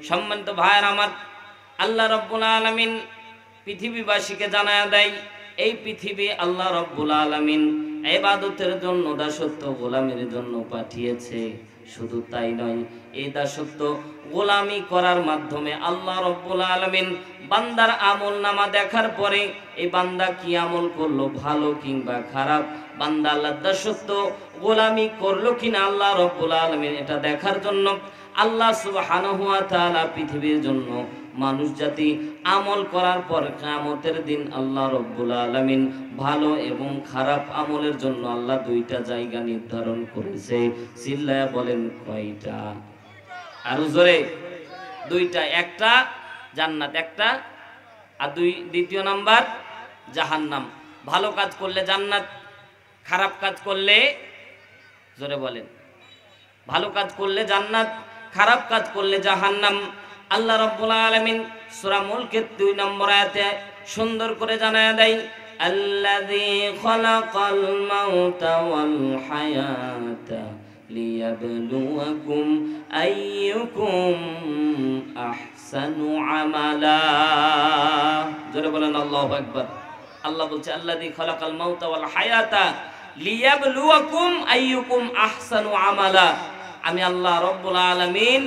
সম্মানিত ভাইয়ের আমার, আল্লাহ রাব্বুল আলামিন পৃথিবীবাসীকে জানায়া দেয় এই পৃথিবী আল্লাহ রাব্বুল আলামিন ইবাদতের জন্য, দাসত্ব গোলামির জন্য পাঠিয়েছে। শুধু তাই নয়, এই দাসত্ব গোলামি করার মাধ্যমে আল্লাহ রাব্বুল আলামিন বান্দার আমলনামা দেখার পরে এই বান্দা কি আমল করলো, ভালো কিংবা খারাপ, বান্দা আল্লাহর দাসত্ব গোলামি করলো কিনা আল্লাহ রাব্বুল আলামিন এটা দেখার জন্য আল্লাহ সুবহানাহু ওয়া তাআলা পৃথিবীর জন্য মানুষ জাতি আমল করার পর কিয়ামতের দিন আল্লাহ রাব্বুল আলামিন ভালো এবং খারাপ আমলের জন্য আল্লাহ দুইটা জায়গা নির্ধারণ করেছে। চিল্লায়া বলেন কয়টা? আরো জোরে। দুইটা, একটা জান্নাত, একটা আর দ্বিতীয় নাম্বার জাহান্নাম। ভালো কাজ করলে জান্নাত, খারাপ কাজ করলে, জোরে বলেন, ভালো কাজ করলে জান্নাত, খারাপ কাজ করলে জাহান্নাম। আল্লাহ রাব্বুল আলামিন সূরা মুলকের 2 নম্বর আয়াতে সুন্দর করে জানায়া দেয়, আল্লাযী খালাকাল মাউতা ওয়াল হায়াতা লিয়াবলুয়াকুম আইয়ুকুম আহসানু আমালা। জোরে বলেন আল্লাহু আকবার। আল্লাহ বলছে আল্লাযী খালাকাল মাউতা ওয়াল হায়াতা লিয়াবলুয়াকুম আইয়ুকুম আহসানু আমালা। আমি আল্লাহ রাব্বুল আলামিন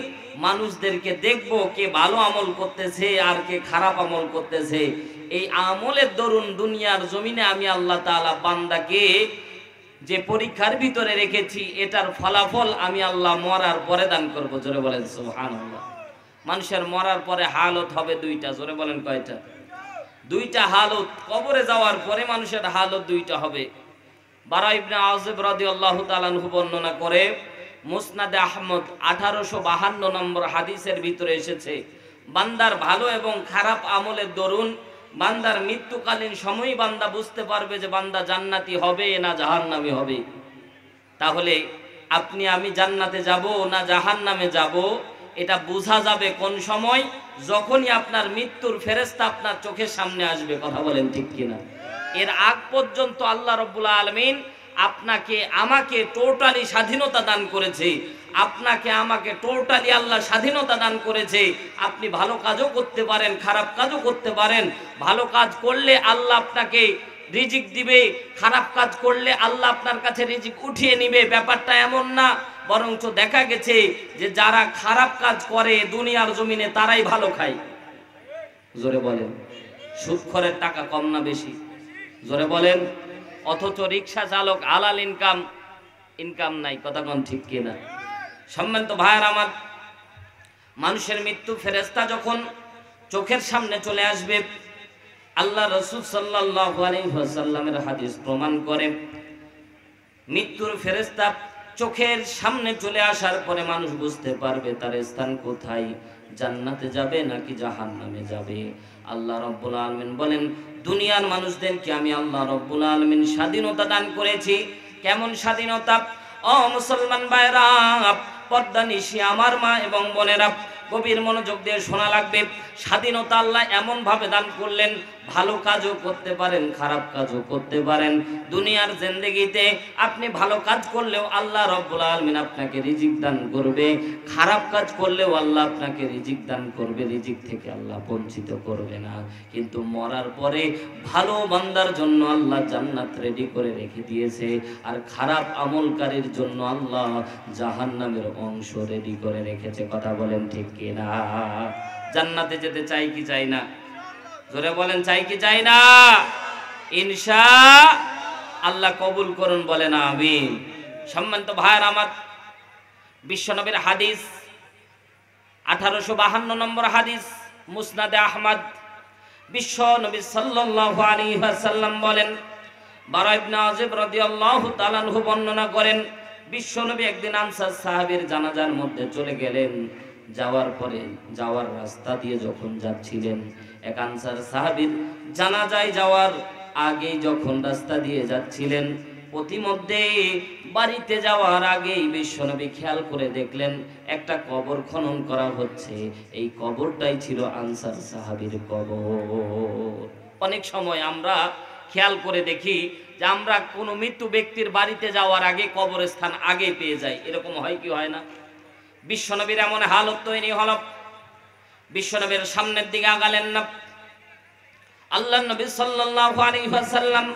মানুষদেরকে দেখবো কে ভালো আমল করতেছে আর কে খারাপ আমল করতেছে। এই আমলের দরুন দুনিয়ার জমিনে আমি আল্লাহ তাআলা বান্দাকে যে পরীক্ষার ভিতরে রেখেছি এটার ফলাফল আমি আল্লাহ মরার পরে দান করব। জোরে বলেন সুবহানাল্লাহ। মানুষের মরার পরে হালত হবে দুইটা। জোরে বলেন কয়টা? দুইটা হালত। কবরে যাওয়ার পরে মানুষের হালত দুইটা হবে। বারা ইবনে আযিব রাদিয়াল্লাহু তাআলা আনহু বর্ণনা করে, মুসনাদে আহমদ 1852 নম্বর হাদিসের ভিতরে এসেছে, বান্দার ভালো এবং খারাপ আমলের দরুন বান্দার মৃত্যুকালীন সময় বান্দা বুঝতে পারবে যে বান্দা জান্নাতি হবে না জাহান্নামী হবে। তাহলে আপনি আমি জান্নাতে যাব না জাহান্নামে যাব এটা বোঝা যাবে কোন সময়? যখনই আপনার মৃত্যুর ফেরেশতা আপনার চোখের সামনে আসবে। কথা বলেন ঠিক কিনা? এর আগ পর্যন্ত আল্লাহ রাব্বুল আলামিন আপনাকে আমাকে টোটালি স্বাধীনতা দান করেছে। আপনাকে আমাকে টোটালি আল্লাহ স্বাধীনতা দান করেছে। আপনি ভালো কাজও করতে পারেন, খারাপ কাজও করতে পারেন। ভালো কাজ করলে আল্লাহ আপনাকে রিজিক দিবে, খারাপ কাজ করলে আল্লাহ আপনার কাছে রিজিক উঠিয়ে নিবে। ব্যাপারটা এমন না, বরঞ্চ দেখা গেছে যে যারা খারাপ কাজ করে দুনিয়ার জমিনে তারাই ভালো খায়। জোরে বলেন, সুদখোরের টাকা কম না বেশি? জোরে বলেন। অথচ রিক্সা চালক হালাল ইনকাম নাই। কথা কোন ঠিক কিনা? সম্মানিত ভাইয়ের আমার, মানুষের মৃত্যু ফেরেশতা যখন চোখের সামনে চলে আসবে, আল্লাহ রাসূল সাল্লাল্লাহু আলাইহি ওয়াসাল্লামের হাদিস প্রমাণ করে মৃত্যুর ফেরেশতা চোখের সামনে চলে আসার পরে মানুষ বুঝতে পারবে তার স্থান কোথায়, জান্নাতে যাবে নাকি জাহান্নামে যাবে। আল্লাহ রাব্বুল আলামিন বলেন, দুনিয়ার মানুষদেরকে আমি আল্লাহ রাব্বুল আলামিন স্বাধীনতা দান করেছি। কেমন স্বাধীনতা? ও মুসলমান ভাইরা, পর্দা নিশি আমার মা এবং বোনেরা, গভীর মনোযোগ দিয়ে শোনা লাগবে। স্বাধীনতা আল্লাহ এমন ভাবে দান করলেন, ভালো কাজও করতে পারেন, খারাপ কাজও করতে পারেন। দুনিয়ার জিন্দেগিতে আপনি ভালো কাজ করলেও আল্লাহ রাব্বুল আলামিন আপনাকে রিজিক দান করবে, খারাপ কাজ করলেও আল্লাহ আপনাকে রিজিক দান করবে। রিজিক থেকে আল্লাহ বঞ্চিত করবে না। কিন্তু মরার পরে ভালো বান্দার জন্য আল্লাহ জান্নাত রেডি করে রেখে দিয়েছে, আর খারাপ আমলকারীর জন্য আল্লাহ জাহান্নামের অংশ রেডি করে রেখেছে। কথা বলেন ঠিক কিনা? জান্নাতে যেতে চাই কি চাই না? জোরে বলেন, চাই কি চাই না? ইনশাআল্লাহ কবুল করুন, বলেন আমিন। সম্মানিত ভাইয়ের আমার, বিশ্বনবীর হাদিস 1852 নম্বর হাদিস, মুসনাদে আহমদ। বিশ্বনবী সাল্লাল্লাহু আলাইহি ওয়াসাল্লাম বলেন, বারা ইবনে আযিব রাদিয়াল্লাহু তাআলা আনহু বর্ণনা করেন, বিশ্বনবী একদিন আনসার সাহাবীর জানাজার মধ্যে চলে গেলেন। যাওয়ার পরে যাওয়ার রাস্তা দিয়ে যখন যাচ্ছিলেন, এক আনসার সাহাবীর জানাজায় যাওয়ার আগে যখন রাস্তা দিয়ে যাচ্ছিলেন, প্রতিমধ্যে বাড়িতে যাওয়ার আগেই বিশ্বনবী খেয়াল করে দেখলেন একটা কবর খনন করা হচ্ছে। এই কবরটাই ছিল আনসার সাহাবীর কবর। অনেক সময় আমরা খেয়াল করে দেখি যে আমরা কোনো মৃত্যু ব্যক্তির বাড়িতে যাওয়ার আগে কবরস্থান আগে পেয়ে যাই। এরকম হয় কি হয় না? বিশ্বনবীর এমন হালত তৈরি হল, বিশ্বনবীর সামনের দিকে আগালেন না। আল্লাহ নবী সাল্লাল্লাহু আলাইহি ওয়াসাল্লাম